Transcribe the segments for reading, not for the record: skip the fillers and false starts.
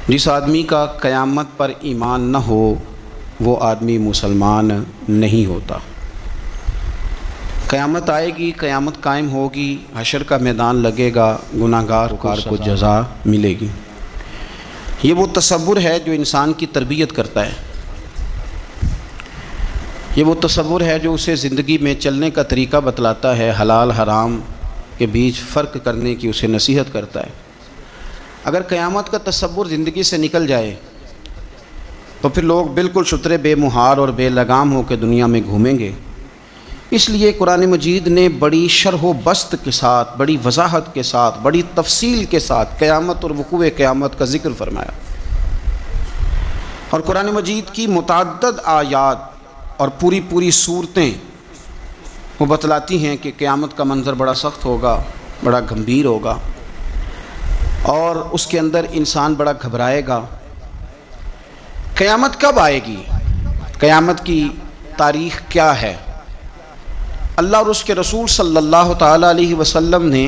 جس آدمی کا قیامت پر ایمان نہ ہو وہ آدمی مسلمان نہیں ہوتا۔ قیامت آئے گی، قیامت قائم ہوگی، حشر کا میدان لگے گا، گناہگار کو جزا ملے گی۔ یہ وہ تصور ہے جو انسان کی تربیت کرتا ہے، یہ وہ تصور ہے جو اسے زندگی میں چلنے کا طریقہ بتلاتا ہے، حلال حرام کے بیچ فرق کرنے کی اسے نصیحت کرتا ہے۔ اگر قیامت کا تصور زندگی سے نکل جائے تو پھر لوگ بالکل شترے بے مہار اور بے لگام ہو کے دنیا میں گھومیں گے۔ اس لیے قرآن مجید نے بڑی شرح و بسط کے ساتھ، بڑی وضاحت کے ساتھ، بڑی تفصیل کے ساتھ قیامت اور وقوع قیامت کا ذکر فرمایا، اور قرآن مجید کی متعدد آیات اور پوری صورتیں وہ بتلاتی ہیں کہ قیامت کا منظر بڑا سخت ہوگا، بڑا گمبھیر ہوگا، اور اس کے اندر انسان بڑا گھبرائے گا۔ قیامت کب آئے گی؟ قیامت کی تاریخ کیا ہے؟ اللہ اور اس کے رسول صلی اللہ تعالیٰ علیہ وسلم نے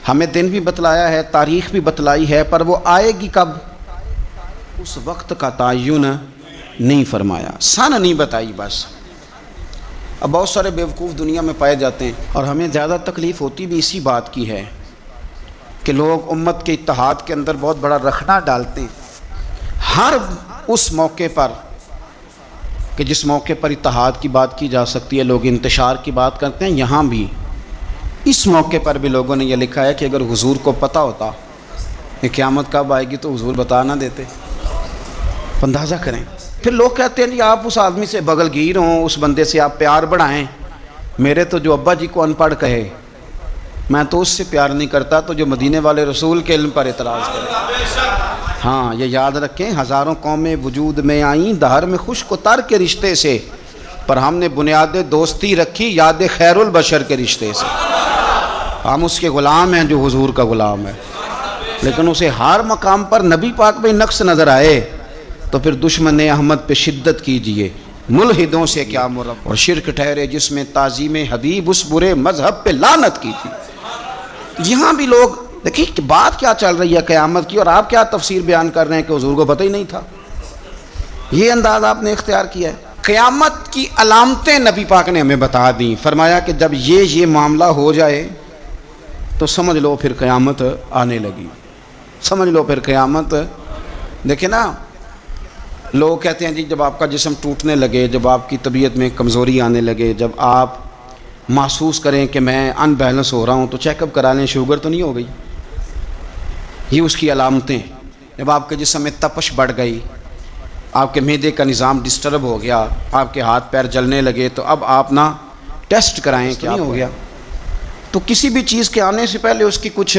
ہمیں دن بھی بتلایا ہے، تاریخ بھی بتلائی ہے، پر وہ آئے گی کب اس وقت کا تعین نہیں فرمایا، سن نہیں بتائی بس۔ اب بہت سارے بیوقوف دنیا میں پائے جاتے ہیں، اور ہمیں زیادہ تکلیف ہوتی بھی اسی بات کی ہے کہ لوگ امت کے اتحاد کے اندر بہت بڑا رخنہ ڈالتے ہیں ہر اس موقع پر کہ جس موقع پر اتحاد کی بات کی جا سکتی ہے، لوگ انتشار کی بات کرتے ہیں۔ یہاں بھی اس موقع پر بھی لوگوں نے یہ لکھا ہے کہ اگر حضور کو پتہ ہوتا کہ قیامت کب آئے گی تو حضور بتا نہ دیتے۔ اندازہ کریں، پھر لوگ کہتے ہیں جی آپ اس آدمی سے بغل گیر ہوں، اس بندے سے آپ پیار بڑھائیں۔ میرے تو جو ابا جی کو ان پڑھ کہے میں تو اس سے پیار نہیں کرتا تو جو مدینے والے رسول کے علم پر اعتراض کرے۔ ہاں یہ یاد رکھیں، ہزاروں قومیں وجود میں آئیں دہر میں خشک و تر کے رشتے سے، پر ہم نے بنیاد دوستی رکھی یاد خیر البشر کے رشتے سے۔ ہم اس کے غلام ہیں جو حضور کا غلام ہے، لیکن اسے ہر مقام پر نبی پاک میں نقص نظر آئے تو پھر دشمن احمد پہ شدت کیجئے، ملحدوں سے کیا مرب اور شرک ٹھہرے جس میں تعظیم حبیب، اس برے مذہب پہ لعنت کیجئے۔ یہاں بھی لوگ دیکھیں کہ بات کیا چل رہی ہے قیامت کی، اور آپ کیا تفسیر بیان کر رہے ہیں کہ حضور کو پتہ ہی نہیں تھا۔ یہ انداز آپ نے اختیار کیا ہے۔ قیامت کی علامتیں نبی پاک نے ہمیں بتا دیں، فرمایا کہ جب یہ معاملہ ہو جائے تو سمجھ لو پھر قیامت آنے لگی، سمجھ لو پھر قیامت۔ دیکھیں نا، لوگ کہتے ہیں جی جب آپ کا جسم ٹوٹنے لگے، جب آپ کی طبیعت میں کمزوری آنے لگے، جب آپ محسوس کریں کہ میں ان بیلنس ہو رہا ہوں تو چیک اپ کرا لیں، شوگر تو نہیں ہو گئی۔ یہ اس کی علامتیں۔ جب آپ کے جسم میں تپش بڑھ گئی، آپ کے معدے کا نظام ڈسٹرب ہو گیا، آپ کے ہاتھ پیر جلنے لگے، تو اب آپ نہ ٹیسٹ کرائیں کیا ہو گیا۔ تو کسی بھی چیز کے آنے سے پہلے اس کی کچھ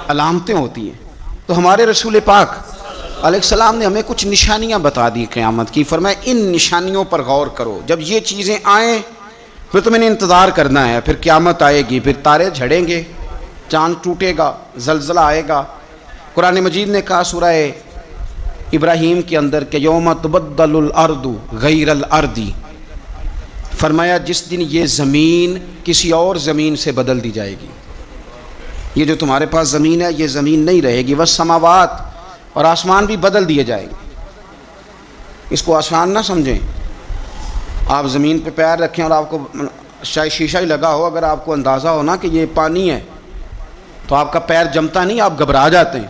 علامتیں ہوتی ہیں۔ تو ہمارے رسول پاک علیہ السلام نے ہمیں کچھ نشانیاں بتا دی قیامت کی، فرمایا ان نشانیوں پر غور کرو، جب یہ چیزیں آئیں پھر تمہیں نے انتظار کرنا ہے، پھر قیامت آئے گی، پھر تارے جھڑیں گے، چاند ٹوٹے گا، زلزلہ آئے گا۔ قرآن مجید نے کہا سورہ ابراہیم کے اندر کہ یوم تبدل الارض غیر الارض، فرمایا جس دن یہ زمین کسی اور زمین سے بدل دی جائے گی۔ یہ جو تمہارے پاس زمین ہے یہ زمین نہیں رہے گی، والسماوات، اور آسمان بھی بدل دیے جائیں گے۔ اس کو آسان نہ سمجھیں۔ آپ زمین پہ پیر رکھیں اور آپ کو شاید شیشہ ہی لگا ہو، اگر آپ کو اندازہ ہو نا کہ یہ پانی ہے تو آپ کا پیر جمتا نہیں، آپ گھبرا جاتے ہیں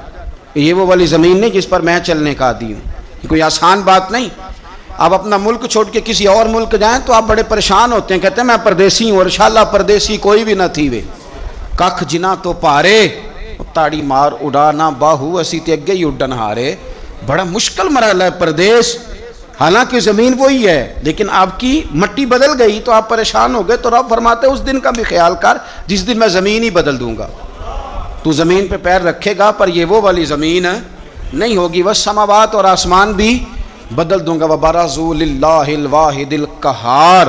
کہ یہ وہ والی زمین نہیں جس پر میں چلنے کا عادی ہوں۔ یہ کوئی آسان بات نہیں۔ آپ اپنا ملک چھوڑ کے کسی اور ملک جائیں تو آپ بڑے پریشان ہوتے ہیں، کہتے ہیں میں پردیسی ہوں، اور انشاءاللہ پردیسی کوئی بھی نہ تھی وے ککھ جنا تو پارے تاڑی مار اڑا نہ باہو اسی تے اگے ہی اڈن ہارے۔ بڑا مشکل مرحلہ ہے پردیس، حالانکہ زمین وہی ہے لیکن آپ کی مٹی بدل گئی تو آپ پریشان ہو گئے۔ تو رب فرماتے اس دن کا بھی خیال کر جس دن میں زمین ہی بدل دوں گا، تو زمین پہ پیر رکھے گا پر یہ وہ والی زمین نہیں ہوگی، والسماوات، اور آسمان بھی بدل دوں گا، وبرزوا للہ الواحد القہار،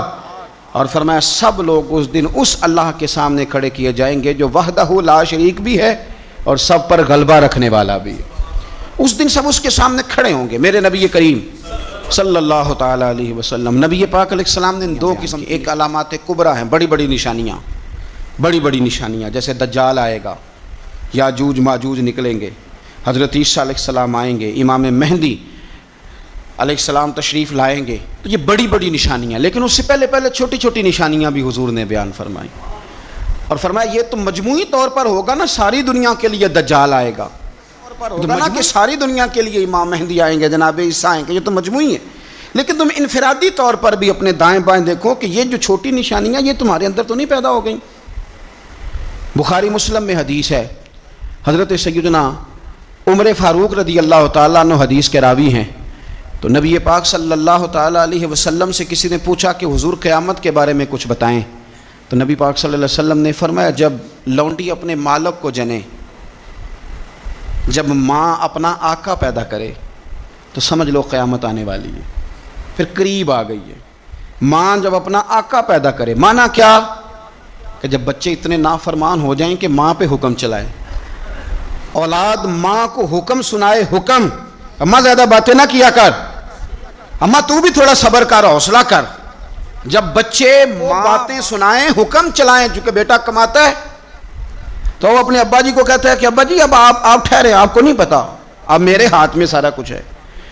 اور فرمایا سب لوگ اس دن اس اللہ کے سامنے کھڑے کیے جائیں گے جو وحدہ لا شریک بھی ہے اور سب پر غلبہ رکھنے والا بھی ہے۔ اس دن سب اس کے سامنے کھڑے ہوں گے۔ میرے نبی کریم صلی اللہ تعالیٰ علیہ وسلم، نبی پاک علیہ السلام نے دو قسم، ایک علامات کبریٰ ہیں، بڑی بڑی نشانیاں، جیسے دجال آئے گا، یاجوج ماجوج نکلیں گے، حضرت عیسیٰ علیہ السلام آئیں گے، امام مہدی علیہ السلام تشریف لائیں گے، تو یہ بڑی بڑی نشانیاں، لیکن اس سے پہلے چھوٹی چھوٹی نشانیاں بھی حضور نے بیان فرمائی، اور فرمایا یہ تو مجموعی طور پر ہوگا نا، ساری دنیا کے لیے دجال آئے گا، ہوگا نا کہ ساری دنیا کے لیے امام مہدی آئیں گے، جناب عیسیٰ آئیں گے، یہ تو مجموعی ہے، لیکن تم انفرادی طور پر بھی اپنے دائیں بائیں دیکھو کہ یہ جو چھوٹی نشانیاں یہ تمہارے اندر تو نہیں پیدا ہو گئیں۔ بخاری مسلم میں حدیث ہے، حضرت سیدنا عمر فاروق رضی اللہ تعالیٰ عنہ حدیث کے راوی ہیں، تو نبی پاک صلی اللہ تعالیٰ علیہ وسلم سے کسی نے پوچھا کہ حضور قیامت کے بارے میں کچھ بتائیں، تو نبی پاک صلی اللہ علیہ وسلم نے فرمایا جب لونڈی اپنے مالک کو جنے، جب ماں اپنا آقا پیدا کرے تو سمجھ لو قیامت آنے والی ہے، پھر قریب آ گئی ہے۔ ماں جب اپنا آقا پیدا کرے، مانا کیا کہ جب بچے اتنے نافرمان ہو جائیں کہ ماں پہ حکم چلائے، اولاد ماں کو حکم سنائے، حکم اماں زیادہ باتیں نہ کیا کر، اماں تو بھی تھوڑا صبر کر، حوصلہ کر، جب بچے باتیں سنائیں، حکم چلائیں، چونکہ بیٹا کماتا ہے تو وہ اپنے ابا جی کو کہتا ہے کہ ابا جی اب آپ ٹھہرے، آپ کو نہیں پتا، اب میرے ہاتھ میں سارا کچھ ہے۔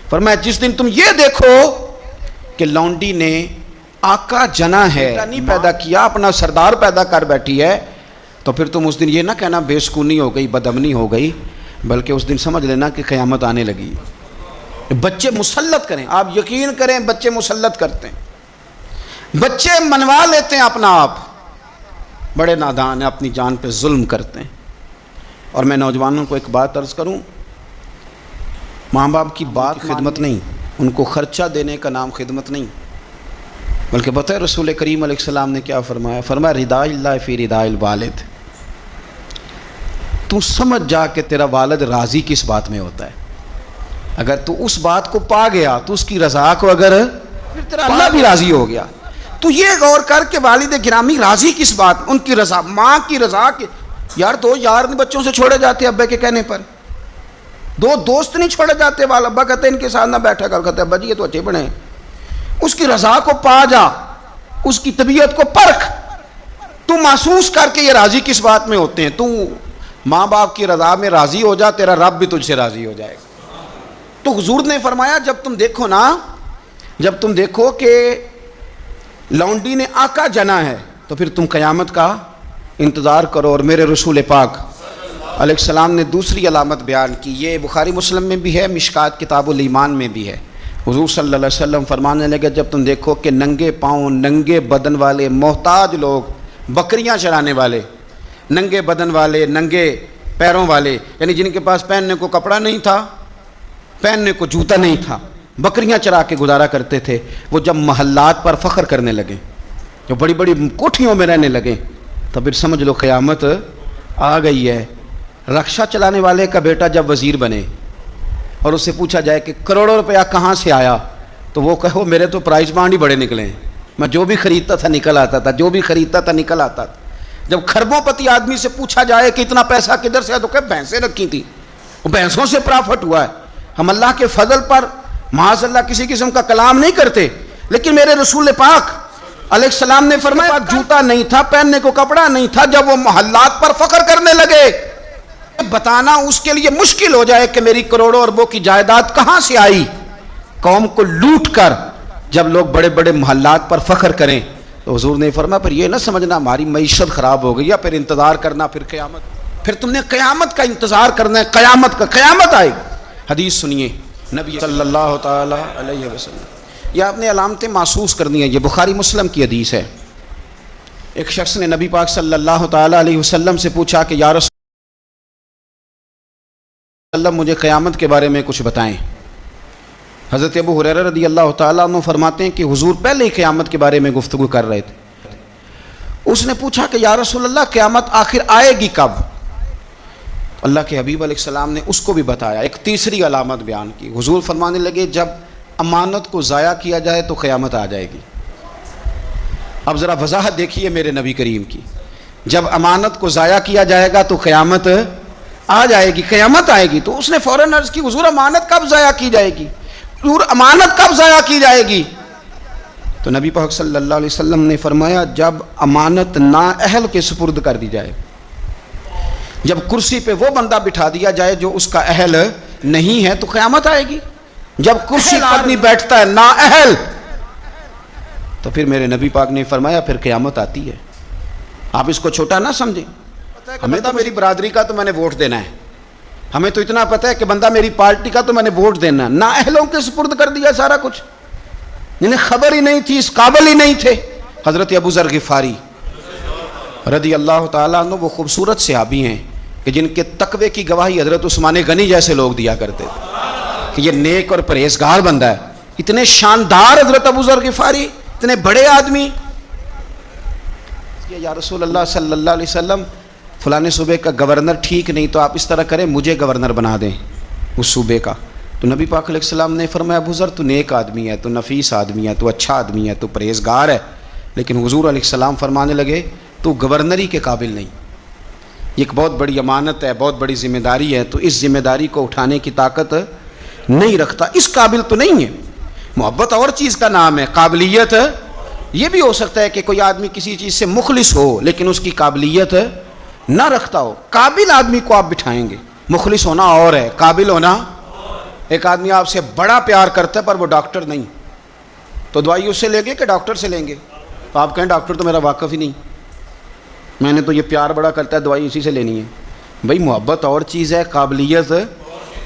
فرمایا جس دن تم یہ دیکھو کہ لونڈی نے آقا جنا ہے، نہیں پیدا کیا، اپنا سردار پیدا کر بیٹھی ہے، تو پھر تم اس دن یہ نہ کہنا بے سکونی ہو گئی، بدامنی ہو گئی، بلکہ اس دن سمجھ لینا کہ قیامت آنے لگی۔ بچے مسلط کریں، آپ یقین کریں بچے مسلط کرتے ہیں، بچے منوا لیتے ہیں اپنا آپ، بڑے نادان ہیں، اپنی جان پہ ظلم کرتے ہیں۔ اور میں نوجوانوں کو ایک بات عرض کروں، ماں باپ کی بات خدمت نہیں، ان کو خرچہ دینے کا نام خدمت نہیں، بلکہ بتائے رسول کریم علیہ السلام نے کیا فرمایا، فرمایا رضا اللہ فی رضا الوالد، تو سمجھ جا کہ تیرا والد راضی کس بات میں ہوتا ہے، اگر تو اس بات کو پا گیا تو اس کی رضا کو اگر پھر تیرا اللہ بھی راضی ہو گیا، تو یہ غور کر کے والد گرامی راضی کس بات، ان کی رضا، ماں کی رضا کی، یار دو یار بچوں سے چھوڑے جاتے ابے کے کہنے پر، دو دوست نہیں چھوڑے جاتے، والا ابا کہتے ہیں ان کے ساتھ نہ بیٹھا کر، کہتے ہیں ابا جی یہ تو اچھے بڑے ہیں، اس کی رضا کو پا جا، اس کی طبیعت کو پرکھ، تو محسوس کر کے یہ راضی کس بات میں ہوتے ہیں، تو ماں باپ کی رضا میں راضی ہو جا، تیرا رب بھی تجھ سے راضی ہو جائے گا۔ تو حضور نے فرمایا جب تم دیکھو نا، جب تم دیکھو کہ لونڈی نے آقا جنا ہے تو پھر تم قیامت کا انتظار کرو۔ اور میرے رسول پاک علیہ السلام نے دوسری علامت بیان کی، یہ بخاری مسلم میں بھی ہے، مشکات کتاب الایمان میں بھی ہے۔ حضور صلی اللہ علیہ وسلم فرمانے لگے جب تم دیکھو کہ ننگے پاؤں، ننگے بدن والے محتاج لوگ، بکریاں چرانے والے، ننگے بدن والے، ننگے پیروں والے، یعنی جن کے پاس پہننے کو کپڑا نہیں تھا، پہننے کو جوتا نہیں تھا، بکریاں چرا کے گزارا کرتے تھے، وہ جب محلات پر فخر کرنے لگے، جو بڑی بڑی کوٹھیوں میں رہنے لگے، تو پھر سمجھ لو قیامت آ گئی ہے۔ رکشہ چلانے والے کا بیٹا جب وزیر بنے اور اس سے پوچھا جائے کہ کروڑوں روپیہ کہاں سے آیا، تو وہ کہو میرے تو پرائز بانڈ ہی بڑے نکلے ہیں، میں جو بھی خریدتا تھا نکل آتا تھا، جو بھی خریدتا تھا نکل آتا تھا۔ جب خربوں پتی آدمی سے پوچھا جائے کہ اتنا پیسہ کدھر سے ہے، تو کہ بھینسیں رکھی تھی، وہ بھینسوں سے پرافٹ ہوا ہے۔ ہم اللہ کے فضل پر معاذ اللہ کسی قسم کا کلام نہیں کرتے، لیکن میرے رسول پاک علیہ السلام نے فرمایا جوتا نہیں تھا، پہننے کو کپڑا نہیں تھا، جب وہ محلات پر فخر کرنے لگے، بتانا اس کے لیے مشکل ہو جائے کہ میری کروڑوں اربوں کی جائیداد کہاں سے آئی، قوم کو لوٹ کر جب لوگ بڑے بڑے محلات پر فخر کریں، تو حضور نے فرمایا پھر یہ نہ سمجھنا ہماری معیشت خراب ہو گئی، یا پھر انتظار کرنا پھر قیامت، پھر تم نے قیامت کا انتظار کرنا ہے، قیامت آئے گی۔ حدیث سنیے نبی صلی اللہ تعالی علیہ وسلم، یہ آپ نے علامتیں محسوس کرنی ہیں، یہ بخاری مسلم کی حدیث ہے۔ ایک شخص نے نبی پاک صلی اللہ تعالی علیہ وسلم سے پوچھا کہ یا رسول اللہ مجھے قیامت کے بارے میں کچھ بتائیں۔ حضرت ابو ہریرہ رضی اللہ تعالیٰ عنہ فرماتے ہیں کہ حضور پہلے ہی قیامت کے بارے میں گفتگو کر رہے تھے، اس نے پوچھا کہ یا رسول اللہ قیامت آخر آئے گی کب؟ اللہ کے حبیب علیہ السلام نے اس کو بھی بتایا، ایک تیسری علامت بیان کی۔ حضور فرمانے لگے جب امانت کو ضائع کیا جائے تو قیامت آ جائے گی۔ اب ذرا وضاحت دیکھیے میرے نبی کریم کی، جب امانت کو ضائع کیا جائے گا تو قیامت آ جائے گی، قیامت آئے گی۔ تو اس نے فوراً عرض کی حضور امانت کب ضائع کی جائے گی، حضور امانت کب ضائع کی جائے گی؟ تو نبی پاک صلی اللہ علیہ وسلم نے فرمایا جب امانت نااہل کے سپرد کر دی جائے، جب کرسی پہ وہ بندہ بٹھا دیا جائے جو اس کا اہل نہیں ہے تو قیامت آئے گی. جب کرسی پر آدمی بیٹھتا ہے نا اہل تو پھر میرے نبی پاک نے فرمایا پھر قیامت آتی ہے. آپ اس کو چھوٹا نہ سمجھیں. ہمیں تو میری برادری کا تو میں نے ووٹ دینا ہے, ہمیں تو اتنا پتہ ہے کہ بندہ میری پارٹی کا تو میں نے ووٹ دینا ہے. نا اہلوں کے سپرد کر دیا سارا کچھ, جنہیں خبر ہی نہیں تھی, اس قابل ہی نہیں تھے. حضرت ابو ذر غفاری رضی اللہ تعالیٰ عنہ وہ خوبصورت صحابی ہیں کہ جن کے تقوی کی گواہی حضرت عثمان غنی جیسے لوگ دیا کرتے تھے کہ یہ نیک اور پرہیزگار بندہ ہے. اتنے شاندار حضرت ابو ذر غفاری, اتنے بڑے آدمی. یا رسول اللہ صلی اللہ علیہ وسلم فلانے صوبے کا گورنر ٹھیک نہیں, تو آپ اس طرح کریں مجھے گورنر بنا دیں اس صوبے کا. تو نبی پاک علیہ السلام نے فرمایا ابو ذر تو نیک آدمی ہے, تو نفیس آدمی ہے, تو اچھا آدمی ہے, تو پرہیزگار ہے, لیکن حضور علیہ السلام فرمانے لگے تو گورنری کے قابل نہیں. یہ ایک بہت بڑی امانت ہے, بہت بڑی ذمہ داری ہے, تو اس ذمہ داری کو اٹھانے کی طاقت نہیں رکھتا, اس قابل تو نہیں ہے. محبت اور چیز کا نام ہے, قابلیت یہ بھی ہو سکتا ہے کہ کوئی آدمی کسی چیز سے مخلص ہو لیکن اس کی قابلیت نہ رکھتا ہو. قابل آدمی کو آپ بٹھائیں گے. مخلص ہونا اور ہے, قابل ہونا. ایک آدمی آپ سے بڑا پیار کرتا ہے پر وہ ڈاکٹر نہیں, تو دوائی اس سے لیں گے کہ ڈاکٹر سے لیں گے؟ تو آپ کہیں ڈاکٹر تو میرا واقف ہی نہیں, میں نے تو یہ پیار بڑا کرتا ہے دوائی اسی سے لینی ہے. بھئی محبت اور چیز ہے, قابلیت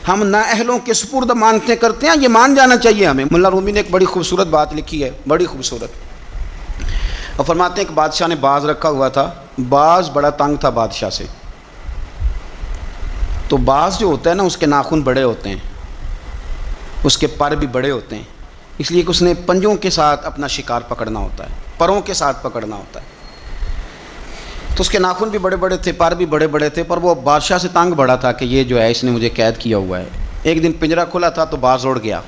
ہم نااہلوں کے سپرد مانتے کرتے ہیں, یہ مان جانا چاہیے ہمیں. ملا رومی نے ایک بڑی خوبصورت بات لکھی ہے, بڑی خوبصورت, اور فرماتے ہیں کہ بادشاہ نے باز رکھا ہوا تھا. باز بڑا تنگ تھا بادشاہ سے. تو باز جو ہوتا ہے نا اس کے ناخن بڑے ہوتے ہیں, اس کے پر بھی بڑے ہوتے ہیں, اس لیے کہ اس نے پنجوں کے ساتھ اپنا شکار پکڑنا ہوتا ہے, پروں کے ساتھ پکڑنا ہوتا ہے. تو اس کے ناخن بھی بڑے بڑے تھے, پر بھی بڑے بڑے تھے, پر وہ بادشاہ سے تنگ بڑا تھا کہ یہ جو ہے اس نے مجھے قید کیا ہوا ہے. ایک دن پنجرا کھلا تھا تو باز اڑ گیا,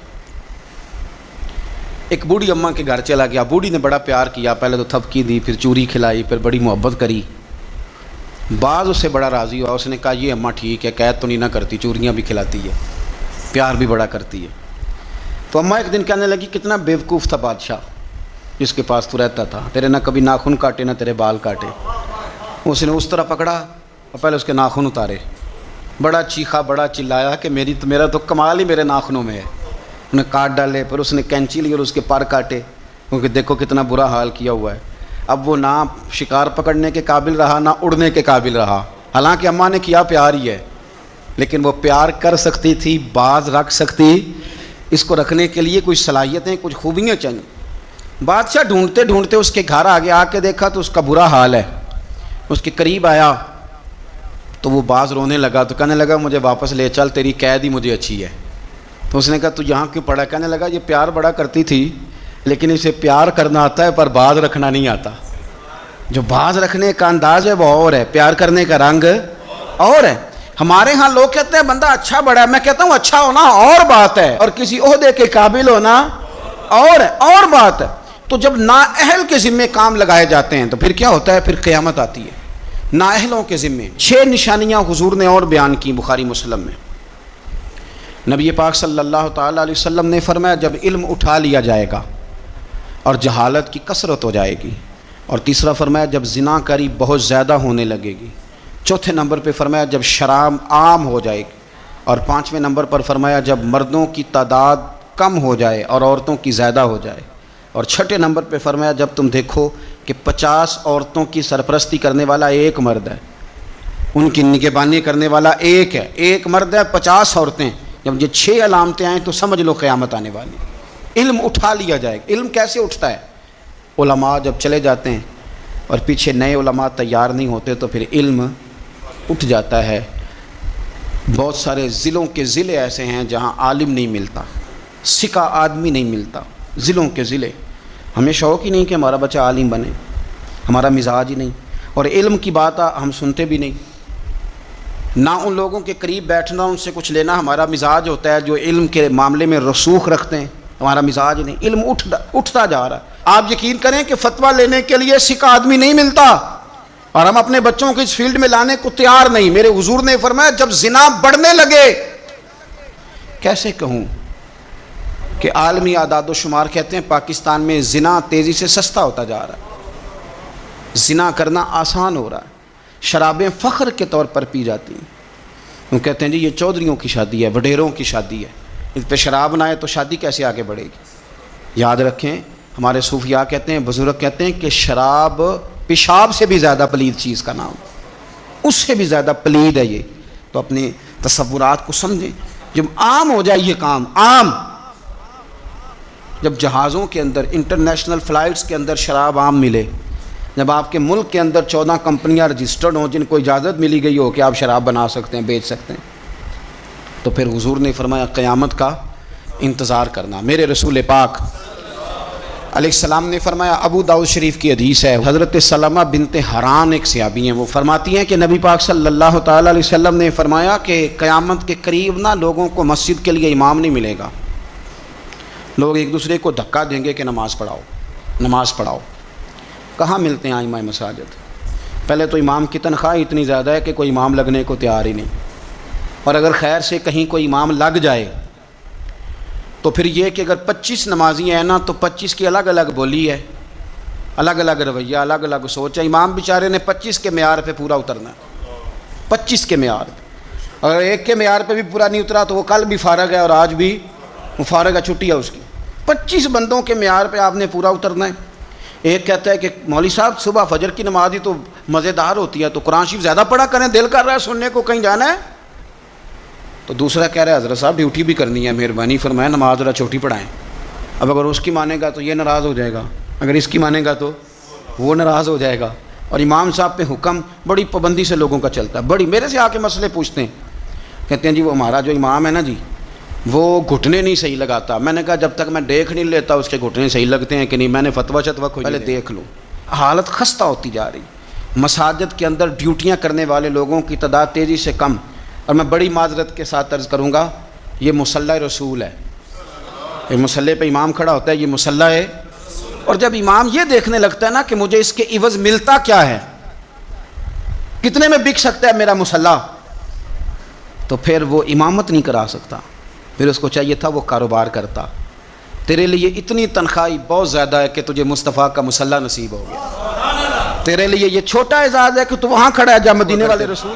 ایک بوڑھی اماں کے گھر چلا گیا. بوڑھی نے بڑا پیار کیا, پہلے تو تھپکی دی, پھر چوری کھلائی, پھر بڑی محبت کری. باز اس سے بڑا راضی ہوا, اس نے کہا یہ اماں ٹھیک ہے, قید تو نہیں نہ کرتی, چوریاں بھی کھلاتی ہے, پیار بھی بڑا کرتی ہے. تو اماں ایک دن کہنے لگی کتنا بیوقوف تھا بادشاہ جس کے پاس تو رہتا تھا, تیرے نہ کبھی ناخن کاٹے نہ تیرے بال کاٹے. اس نے اس طرح پکڑا اور پہلے اس کے ناخن اتارے, بڑا چیخا, بڑا چلایا کہ میرا تو کمال ہی میرے ناخنوں میں ہے. انہیں کاٹ ڈالے, پھر اس نے کینچی لی اور اس کے پر کاٹے, کیونکہ دیکھو کتنا برا حال کیا ہوا ہے. اب وہ نہ شکار پکڑنے کے قابل رہا نہ اڑنے کے قابل رہا. حالانکہ اماں نے کیا پیار ہی ہے, لیکن وہ پیار کر سکتی تھی, باز رکھ سکتی. اس کو رکھنے کے لیے کچھ صلاحیتیں, کچھ خوبیاں چاہیے. بادشاہ ڈھونڈتے ڈھونڈتے اس کے گھر آگے آ کے دیکھا تو اس کا برا حال ہے. اس کے قریب آیا تو وہ باز رونے لگا, تو کہنے لگا مجھے واپس لے چل, تیری قید ہی مجھے اچھی ہے. تو اس نے کہا تو یہاں کیوں پڑا؟ کہنے لگا یہ پیار بڑا کرتی تھی لیکن اسے پیار کرنا آتا ہے پر باز رکھنا نہیں آتا. جو باز رکھنے کا انداز ہے وہ اور ہے, پیار کرنے کا رنگ اور ہے. ہمارے ہاں لوگ کہتے ہیں بندہ اچھا بڑا ہے, میں کہتا ہوں اچھا ہونا اور بات ہے اور کسی عہدے کے قابل ہونا اور ہے, اور بات ہے. تو جب نااہل کے ذمے کام لگائے جاتے ہیں تو پھر کیا ہوتا ہے, پھر قیامت آتی ہے. نااہلوں کے ذمے 6 نشانیاں حضور نے اور بیان کی بخاری مسلم میں. نبی پاک صلی اللہ تعالیٰ علیہ وسلم نے فرمایا جب علم اٹھا لیا جائے گا اور جہالت کی کثرت ہو جائے گی. اور تیسرا فرمایا جب زنا کاری بہت زیادہ ہونے لگے گی. چوتھے نمبر پہ فرمایا جب شراب عام ہو جائے گی. اور 5ویں نمبر پر فرمایا جب مردوں کی تعداد کم ہو جائے اور عورتوں کی زیادہ ہو جائے. اور 6 نمبر پہ فرمایا جب تم دیکھو کہ 50 عورتوں کی سرپرستی کرنے والا ایک مرد ہے, ان کی نگہبانی کرنے والا ایک ہے, ایک مرد ہے 50 عورتیں. جب یہ 6 علامتیں آئیں تو سمجھ لو قیامت آنے والی. علم اٹھا لیا جائے گا. علم کیسے اٹھتا ہے؟ علماء جب چلے جاتے ہیں اور پیچھے نئے علماء تیار نہیں ہوتے تو پھر علم اٹھ جاتا ہے. بہت سارے ضلعوں کے ضلع ایسے ہیں جہاں عالم نہیں ملتا, سکہ آدمی نہیں ملتا. ضلعوں کے ضلع, ہمیں شوق ہی نہیں کہ ہمارا بچہ عالم بنے, ہمارا مزاج ہی نہیں. اور علم کی بات ہم سنتے بھی نہیں, نہ ان لوگوں کے قریب بیٹھنا, ان سے کچھ لینا ہمارا مزاج ہوتا ہے جو علم کے معاملے میں رسوخ رکھتے ہیں. ہمارا مزاج نہیں. علم اٹھتا جا رہا ہے. آپ یقین کریں کہ فتویٰ لینے کے لیے سکہ آدمی نہیں ملتا اور ہم اپنے بچوں کو اس فیلڈ میں لانے کو تیار نہیں. میرے حضور نے فرمایا جب زنا بڑھنے لگے, کیسے کہوں کہ عالمی اعداد و شمار کہتے ہیں پاکستان میں زنا تیزی سے سستا ہوتا جا رہا ہے, زنا کرنا آسان ہو رہا ہے. شرابیں فخر کے طور پر پی جاتی ہیں. وہ کہتے ہیں جی یہ چودھریوں کی شادی ہے، وڈیروں کی شادی ہے، اس پہ شراب نہ آئے تو شادی کیسے آگے بڑھے گی؟ یاد رکھیں ہمارے صوفیاء کہتے ہیں، بزرگ کہتے ہیں کہ شراب پیشاب سے بھی زیادہ پلید چیز کا نام، اس سے بھی زیادہ پلید ہے یہ. تو اپنے تصورات کو سمجھیں. جب عام ہو جائے یہ کام، عام، جب جہازوں کے اندر، انٹرنیشنل فلائٹس کے اندر شراب عام ملے، جب آپ کے ملک کے اندر 14 کمپنیاں رجسٹرڈ ہوں جن کو اجازت ملی گئی ہو کہ آپ شراب بنا سکتے ہیں، بیچ سکتے ہیں، تو پھر حضور نے فرمایا قیامت کا انتظار کرنا. میرے رسول پاک علیہ السلام نے فرمایا، ابو داؤد شریف کی حدیث ہے، حضرت سلمہ بنت حران ایک صحابی ہیں، وہ فرماتی ہیں کہ نبی پاک صلی اللہ تعالیٰ علیہ وسلم نے فرمایا کہ قیامت کے قریب نہ لوگوں کو مسجد کے لیے امام نہیں ملے گا. لوگ ایک دوسرے کو دھکا دیں گے کہ نماز پڑھاؤ، نماز پڑھاؤ. کہاں ملتے ہیں ائمہ مساجد؟ پہلے تو امام کی تنخواہ اتنی زیادہ ہے کہ کوئی امام لگنے کو تیار ہی نہیں، اور اگر خیر سے کہیں کوئی امام لگ جائے تو پھر یہ کہ اگر 25 نمازی ہیں نا تو 25 کی الگ الگ بولی ہے، الگ الگ رویہ، الگ الگ سوچ ہے. امام بیچارے نے 25 کے معیار پہ پورا اترنا ہے، 25 کے معیار پہ. اگر ایک کے معیار پہ بھی پورا نہیں اترا تو وہ کل بھی فارغ ہے اور آج بھی وہ فارغ ہے، چھٹی ہے اس کی. 25 بندوں کے معیار پہ آپ نے پورا اترنا ہے. ایک کہتا ہے کہ مولوی صاحب صبح فجر کی نماز ہی تو مزیدار ہوتی ہے، تو قرآن شریف زیادہ پڑھا کریں، دل کر رہا ہے سننے کو، کہیں جانا ہے. تو دوسرا کہہ رہا ہے حضرت صاحب ڈیوٹی بھی کرنی ہے، مہربانی فرمائیں نماز ذرا چھوٹی پڑھائیں. اب اگر اس کی مانے گا تو یہ ناراض ہو جائے گا، اگر اس کی مانے گا تو وہ ناراض ہو جائے گا. اور امام صاحب پہ حکم بڑی پابندی سے لوگوں کا چلتا ہے. بڑی میرے سے آ کے مسئلے پوچھتے ہیں، کہتے ہیں جی وہ ہمارا جو امام ہے نا جی وہ گھٹنے نہیں صحیح لگاتا. میں نے کہا جب تک میں دیکھ نہیں لیتا اس کے گھٹنے صحیح لگتے ہیں کہ نہیں، میں نے فتویٰ شتویٰ پہلے دیکھ لوں. حالت خستہ ہوتی جا رہی. مساجد کے اندر ڈیوٹیاں کرنے والے لوگوں کی تعداد تیزی سے کم. اور میں بڑی معذرت کے ساتھ عرض کروں گا، یہ مصلی رسول ہے. یہ مصلی پہ امام کھڑا ہوتا ہے، یہ مصلی ہے. اور جب امام یہ دیکھنے لگتا ہے نا کہ مجھے اس کے عوض ملتا کیا ہے، کتنے میں بک سکتا ہے میرا مصلی، تو پھر وہ امامت نہیں کرا سکتا. پھر اس کو چاہیے تھا وہ کاروبار کرتا. تیرے لیے اتنی تنخواہ بہت زیادہ ہے کہ تجھے مصطفیٰ کا مصلی نصیب ہو گیا. تیرے لیے یہ چھوٹا اعزاز ہے کہ تو وہاں کھڑا ہے جہاں مدینے والے رسول،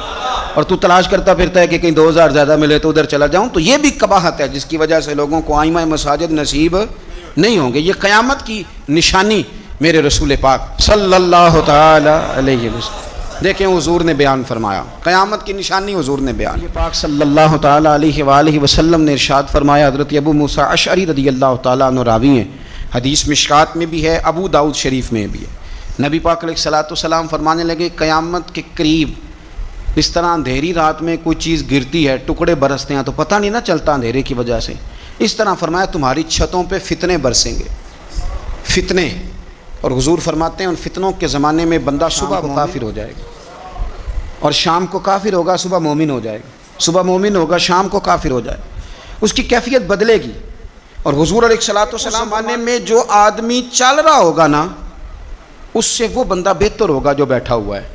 اور تو تلاش کرتا پھرتا ہے کہ کہیں 2000 زیادہ ملے تو ادھر چلا جاؤں. تو یہ بھی قباحت ہے جس کی وجہ سے لوگوں کو ائمہ مساجد نصیب نہیں ہوں گے. یہ قیامت کی نشانی میرے رسول پاک صلی اللہ تعالی علیہ وسلم. دیکھیں حضور نے بیان فرمایا، قیامت کی نشانی حضور نے بیان. یہ پاک صلی اللہ تعالی علیہ وآلہ وسلم نے ارشاد فرمایا. حضرت ابو موسیٰ اشعری رضی اللہ تعالیٰ عنہ راوی ہیں، حدیث مشکات میں بھی ہے، ابو داؤد شریف میں بھی ہے. نبی پاک علیہ الصلوۃ والسلام فرمانے لگے قیامت کے قریب اس طرح اندھیری رات میں کوئی چیز گرتی ہے، ٹکڑے برستے ہیں تو پتہ نہیں نہ چلتا اندھیرے کی وجہ سے، اس طرح فرمایا تمہاری چھتوں پہ فتنے برسیں گے، فتنے. اور حضور فرماتے ہیں ان فتنوں کے زمانے میں بندہ صبح کو کافر ہو جائے گا، اور شام کو کافر ہوگا، صبح مومن ہو جائے گا، صبح مومن ہوگا، شام کو کافر ہو جائے گا. اس کی کیفیت بدلے گی. اور حضور علیہ الصلوۃ والسلام زمانے میں جو آدمی چل رہا ہوگا نا، اس سے وہ بندہ بہتر ہوگا جو بیٹھا ہوا ہے.